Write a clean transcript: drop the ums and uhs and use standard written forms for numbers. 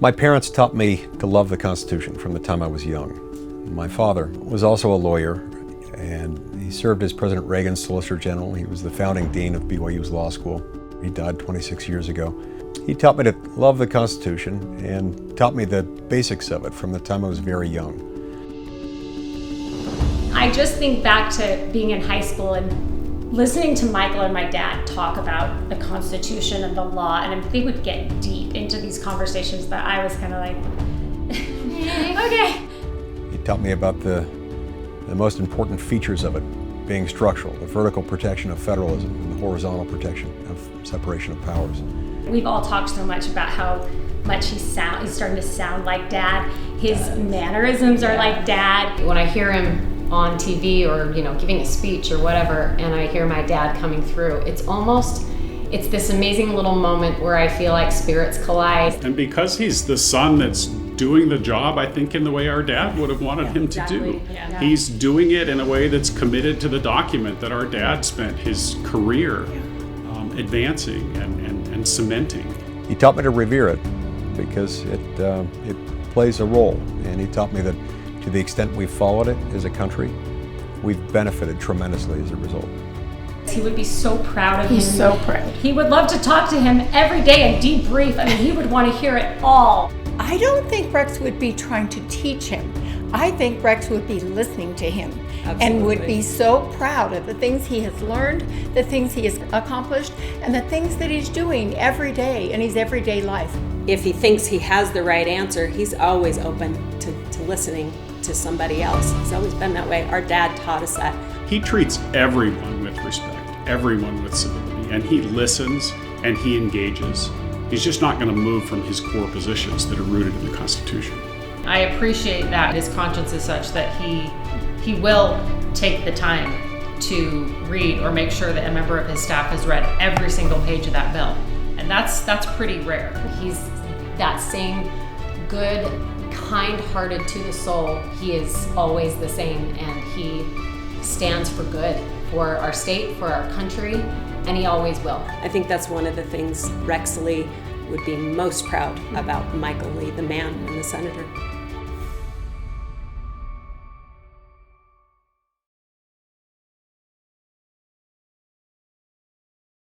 My parents taught me to love the Constitution from the time I was young. My father was also a lawyer, and he served as President Reagan's Solicitor General. He was the founding dean of BYU's law school. He died 26 years ago. He taught me to love the Constitution and taught me the basics of it from the time I was very young. I just think back to being in high school and listening to Michael and my dad talk about the Constitution and the law, and they would get deep into these conversations that I was kind of like, okay. He taught me about the most important features of it being structural, the vertical protection of federalism and the horizontal protection of separation of powers. We've all talked so much about how much he's starting to sound like Dad. His mannerisms are like Dad. When I hear him on TV or giving a speech or whatever, and I hear my dad coming through, it's this amazing little moment where I feel like spirits collide. And because he's the son that's doing the job, I think, in the way our dad would have wanted him to do. Yeah. He's doing it in a way that's committed to the document that our dad spent his career advancing and cementing. He taught me to revere it because it plays a role, and he taught me that to the extent we've followed it as a country, we've benefited tremendously as a result. He would be so proud of him. He's so proud. He would love to talk to him every day and debrief. I mean, he would want to hear it all. I don't think Rex would be trying to teach him. I think Rex would be listening to him. Absolutely. And would be so proud of the things he has learned, the things he has accomplished, and the things that he's doing every day in his everyday life. If he thinks he has the right answer, he's always open to listening to somebody else. He's always been that way. Our dad taught us that. He treats everyone with respect, everyone with civility, and he listens and he engages. He's just not going to move from his core positions that are rooted in the Constitution. I appreciate that his conscience is such that he will take the time to read or make sure that a member of his staff has read every single page of that bill. And that's pretty rare. He's that same good, kind-hearted to the soul. He is always the same, and he stands for good, for our state, for our country, and he always will. I think that's one of the things Rex Lee would be most proud about Michael Lee, the man and the senator.